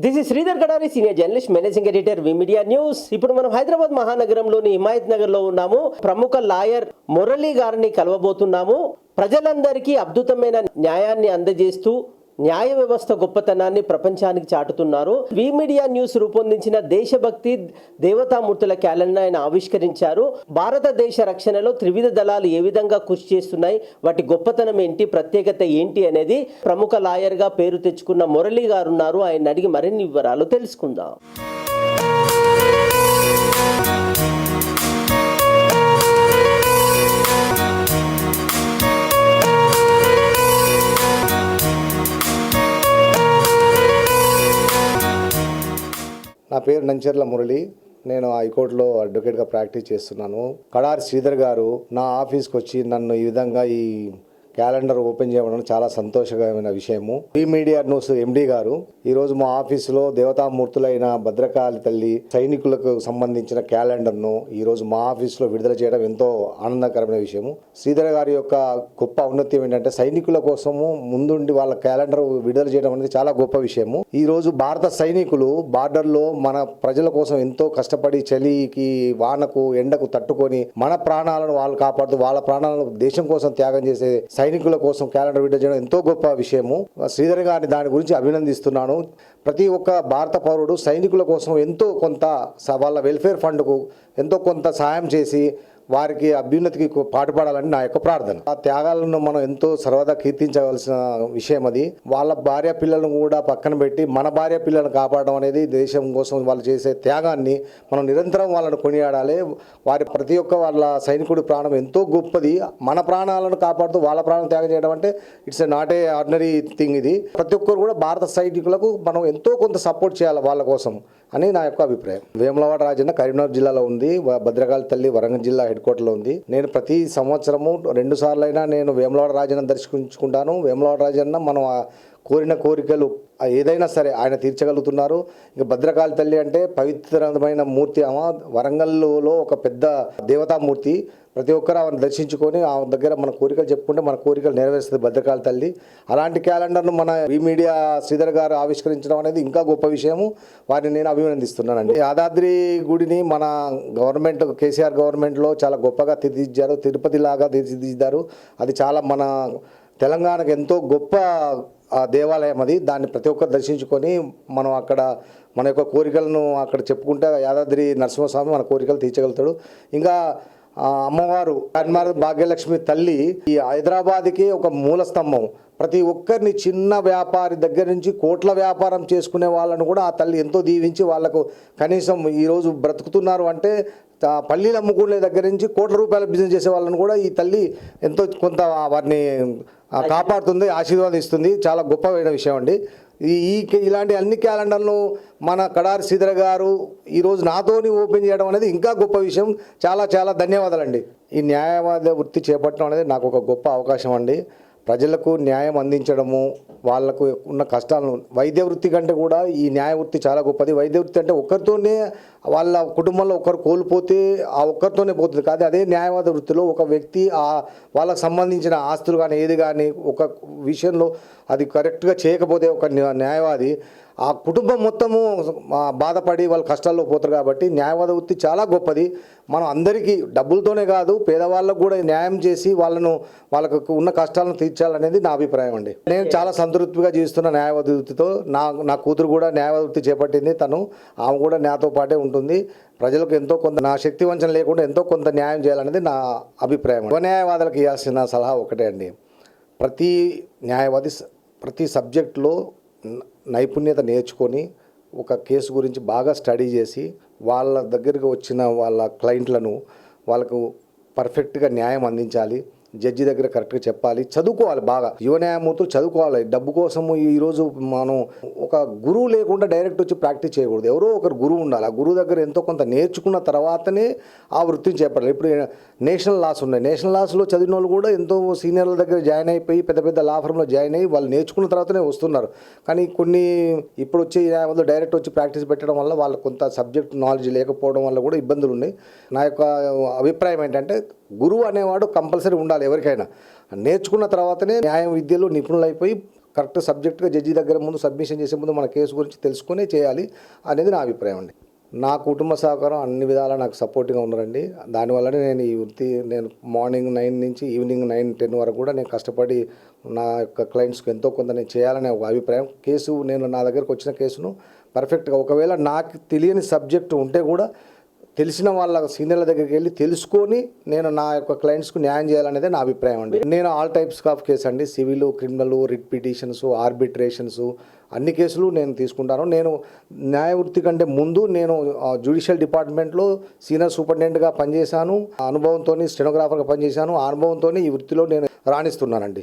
This is Sridhar Kadari, senior journalist, managing editor, we media news. ఇప్పుడు మనం హైదరాబాద్ మహానగరంలోని హిమాయత్ నగర్ లో ఉన్నాము. ప్రముఖ లాయర్ మురళి గారిని కలవబోతున్నాము. ప్రజలందరికీ అద్భుతమైన న్యాయాన్ని అందజేస్తూ న్యాయ వ్యవస్థ గొప్పతనాన్ని ప్రపంచానికి చాటుతున్నారు. వి మీడియా న్యూస్ రూపొందించిన దేశభక్తి దేవతామూర్తుల క్యాలెండర్ ఆయన ఆవిష్కరించారు. భారతదేశ రక్షణలో త్రివిధ దళాలు ఏ విధంగా కృషి చేస్తున్నాయి, వాటి గొప్పతనం ఏంటి, ప్రత్యేకత ఏంటి అనేది ప్రముఖ లాయర్ గా పేరు తెచ్చుకున్న మురళి గారు ఉన్నారు. ఆయన అడిగి మరిన్ని వివరాలు తెలుసుకుందాం. నా పేరు నంచెర్ల మురళి. నేను హైకోర్టులో అడ్వకేట్గా ప్రాక్టీస్ చేస్తున్నాను. కడారి శ్రీధర్ గారు నా ఆఫీస్కి వచ్చి నన్ను ఈ విధంగా ఈ క్యాలెండర్ ఓపెన్ చేయడం చాలా సంతోషకరమైన విషయము. ఈ మీడియా న్యూస్ ఎండి గారు ఈరోజు మా ఆఫీసులో దేవతామూర్తులైన భద్రకాళి తల్లి సైనికులకు సంబంధించిన క్యాలెండర్ను ఈరోజు మా ఆఫీసులో విడుదల చేయడం ఎంతో ఆనందకరమైన విషయము. శ్రీధర్ గారి యొక్క గొప్ప ఔన్నత్యం ఏంటంటే సైనికుల కోసము ముందుండి వాళ్ళ క్యాలెండర్ విడుదల చేయడం అనేది చాలా గొప్ప విషయము. ఈరోజు భారత సైనికులు బార్డర్లో మన ప్రజల కోసం ఎంతో కష్టపడి చలికి, వానకు, ఎండకు తట్టుకొని మన ప్రాణాలను వాళ్ళు కాపాడుతూ వాళ్ళ ప్రాణాలను దేశం కోసం త్యాగం చేసే సైనికుల కోసం క్యాలెండర్ విడుదల చేయడం ఎంతో గొప్ప విషయము. శ్రీధర్ గారిని దాని గురించి అభినందిస్తున్నాను. ప్రతి ఒక్క భారత పౌరుడు సైనికుల కోసం ఎంతో కొంత వాళ్ళ వెల్ఫేర్ ఫండ్కు ఎంతో కొంత సాయం చేసి వారికి అభ్యున్నతికి పాటుపడాలని నా యొక్క ప్రార్థన. ఆ త్యాగాలను మనం ఎంతో సర్వదా కీర్తించవలసిన విషయం. అది వాళ్ళ భార్య పిల్లలను కూడా పక్కన పెట్టి మన భార్య పిల్లలను కాపాడడం అనేది దేశం కోసం వాళ్ళు చేసే త్యాగాన్ని మనం నిరంతరం వాళ్ళని కొనియాడాలి. వారి ప్రతి ఒక్క వాళ్ళ సైనికుడి ప్రాణం ఎంతో గొప్పది. మన ప్రాణాలను కాపాడుతూ వాళ్ళ ప్రాణం త్యాగం చేయడం అంటే it's not a ordinary thing. ఇది ప్రతి ఒక్కరు కూడా భారత సైనికులకు మనం ఎంతో కొంత సపోర్ట్ చేయాలి వాళ్ళ కోసం అని నా యొక్క అభిప్రాయం. వేములవాడ రాజన్న కరీంనగర్ జిల్లాలో ఉంది. భద్రకాళి తల్లి వరంగల్ జిల్లా హెడ్ క్వార్టర్లో ఉంది. నేను ప్రతి సంవత్సరము 2 సార్లైనా నేను వేములవాడ రాజన్న దర్శించుకుంటాను. వేములవాడ రాజన్న మనం కోరిన కోరికలు ఏదైనా సరే ఆయన తీర్చగలుగుతున్నారు. ఇక భద్రకాళి తల్లి అంటే పవిత్రమైన మూర్తి. ఆమె వరంగల్లో ఒక పెద్ద దేవతామూర్తి. ప్రతి ఒక్కరు ఆమెను దర్శించుకొని ఆ దగ్గర మన కోరికలు చెప్పుకుంటే మన కోరికలు నెరవేరుస్తుంది భద్రకాళి తల్లి. అలాంటి క్యాలెండర్ను మన ఈ మీడియా శ్రీధర్ గారు ఆవిష్కరించడం అనేది ఇంకా గొప్ప విషయము. వారిని నేను అభినందిస్తున్నానండి. యాదాద్రి గుడిని మన గవర్నమెంట్ కేసీఆర్ గవర్నమెంట్లో చాలా గొప్పగా తీర్చిదిద్దారు. తిరుపతి లాగా తీర్చిదిద్దారు. అది చాలా మన తెలంగాణకు ఎంతో గొప్ప దేవాలయం. అది దాన్ని ప్రతి ఒక్కరు దర్శించుకొని మనం అక్కడ మన యొక్క కోరికలను అక్కడ చెప్పుకుంటే యాదాద్రి నరసింహస్వామి మన కోరికలు తీర్చగలుగుతాడు. ఇంకా అమ్మవారు కన్మార్ భాగ్యలక్ష్మి తల్లి ఈ హైదరాబాద్కి ఒక మూల స్తంభం. ప్రతి ఒక్కరిని చిన్న వ్యాపారి దగ్గర నుంచి కోట్ల వ్యాపారం చేసుకునే వాళ్ళను కూడా ఆ తల్లి ఎంతో దీవించి వాళ్ళకు కనీసం ఈరోజు బ్రతుకుతున్నారు అంటే పల్లీలు అమ్ముకునే దగ్గర నుంచి కోట్ల రూపాయల బిజినెస్ చేసే వాళ్ళని కూడా ఈ తల్లి ఎంతో కొంత వారిని కాపాడుతుంది, ఆశీర్వాదిస్తుంది. చాలా గొప్పమైన విషయం అండి. ఇలాంటి అన్ని క్యాలెండర్లు మన కడారి శ్రీధర్ గారు ఈరోజు నాతోని ఓపెన్ చేయడం అనేది ఇంకా గొప్ప విషయం. చాలా చాలా ధన్యవాదాలండి. ఈ న్యాయవాద వృత్తి చేపట్టడం అనేది నాకు ఒక గొప్ప అవకాశం అండి. ప్రజలకు న్యాయం అందించడము, వాళ్ళకు ఉన్న కష్టాలను, వైద్య వృత్తి కంటే కూడా ఈ న్యాయ వృత్తి చాలా గొప్పది. వైద్య వృత్తి అంటే ఒక్కరితోనే వాళ్ళ కుటుంబంలో ఒకరు కోల్పోతే ఆ ఒక్కరితోనే పోతుంది కాదు. అదే న్యాయవాద వృత్తిలో ఒక వ్యక్తి వాళ్ళకు సంబంధించిన ఆస్తులు కానీ ఏది కానీ ఒక విషయంలో అది కరెక్ట్గా చేయకపోతే ఒక న్యాయవాది ఆ కుటుంబం మొత్తము బాధపడి వాళ్ళ కష్టాల్లో పోతారు. కాబట్టి న్యాయవాద వృత్తి చాలా గొప్పది. మనం అందరికీ డబ్బులతోనే కాదు పేదవాళ్ళకు కూడా న్యాయం చేసి వాళ్ళకు ఉన్న కష్టాలను తీర్చాలనేది నా అభిప్రాయం అండి. నేను చాలా సంతృప్తిగా జీవిస్తున్న న్యాయవాద వృత్తితో. నా కూతురు కూడా న్యాయవాద వృత్తి చేపట్టింది. ఆమె కూడా నాతో పాటే ఉంటుంది. ప్రజలకు ఎంతో కొంత నా శక్తి వంచన లేకుండా ఎంతో కొంత న్యాయం చేయాలనేది నా అభిప్రాయం. న్యాయవాదులకు ఇవ్వాల్సిన సలహా ఒకటే అండి. ప్రతి న్యాయవాది ప్రతి సబ్జెక్టులో నైపుణ్యత నేర్చుకొని ఒక కేసు గురించి బాగా స్టడీ చేసి వాళ్ళ దగ్గరికి వచ్చిన వాళ్ళ క్లయింట్లను వాళ్ళకు పర్ఫెక్ట్గా న్యాయం అందించాలి. జడ్జి దగ్గర కరెక్ట్గా చెప్పాలి. చదువుకోవాలి బాగా. యువ న్యాయమూర్తులు చదువుకోవాలి. డబ్బు కోసము ఈరోజు మనం ఒక గురువు లేకుండా డైరెక్ట్ వచ్చి ప్రాక్టీస్ చేయకూడదు. ఎవరో ఒకరు గురువు ఉండాలి. ఆ గురువు దగ్గర ఎంతో కొంత నేర్చుకున్న తర్వాతనే ఆ వృత్తిని చేపట్టాలి. ఇప్పుడు నేషనల్ లాస్ ఉన్నాయి. నేషనల్ లాస్లో చదివిన వాళ్ళు కూడా ఎంతో సీనియర్ల దగ్గర జాయిన్ అయిపోయి పెద్ద పెద్ద లా ఫర్మ్లో జాయిన్ అయ్యి వాళ్ళు నేర్చుకున్న తర్వాతనే వస్తున్నారు. కానీ కొన్ని ఇప్పుడు వచ్చే న్యాయవాదులు డైరెక్ట్ వచ్చి ప్రాక్టీస్ పెట్టడం వల్ల వాళ్ళకు కొంత సబ్జెక్ట్ నాలెడ్జ్ లేకపోవడం వల్ల కూడా ఇబ్బందులు ఉన్నాయి. నా యొక్క అభిప్రాయం ఏంటంటే గురువు అనేవాడు కంపల్సరీ ఉండాలి ఎవరికైనా. నేర్చుకున్న తర్వాతనే న్యాయ విద్యలో నిపుణులైపోయి కరెక్ట్ సబ్జెక్ట్గా జడ్జి దగ్గర ముందు సబ్మిషన్ చేసే ముందు మన కేసు గురించి తెలుసుకునే చేయాలి అనేది నా అభిప్రాయం అండి. నా కుటుంబ సహకారం అన్ని విధాలా నాకు సపోర్ట్గా ఉన్నారండి. దానివల్లనే నేను ఈ వృత్తి నేను మార్నింగ్ 9 నుంచి ఈవినింగ్ 9-10 వరకు కూడా నేను కష్టపడి నా యొక్క క్లయింట్స్కి ఎంతో కొంత నేను చేయాలనే ఒక అభిప్రాయం. కేసు నేను నా దగ్గరకు వచ్చిన కేసును పర్ఫెక్ట్గా ఒకవేళ నాకు తెలియని సబ్జెక్టు ఉంటే కూడా తెలిసిన వాళ్ళ సీనియర్ల దగ్గరికి వెళ్ళి తెలుసుకొని నేను నా యొక్క క్లయింట్స్కు న్యాయం చేయాలనేదే నా అభిప్రాయం అండి. నేను ఆల్ టైప్స్ ఆఫ్ కేసు అండి, సివిల్, క్రిమినల్, రిట్ పిటిషన్స్, ఆర్బిట్రేషన్స్ అన్ని కేసులు నేను తీసుకుంటాను. నేను న్యాయ వృత్తి కంటే ముందు నేను జ్యుడిషియల్ డిపార్ట్మెంట్లో సీనియర్ సూపరింటెండెంట్గా పనిచేశాను. అనుభవంతో స్టెనోగ్రాఫర్గా పనిచేశాను. ఆ అనుభవంతో ఈ వృత్తిలో నేను రాణిస్తున్నానండి.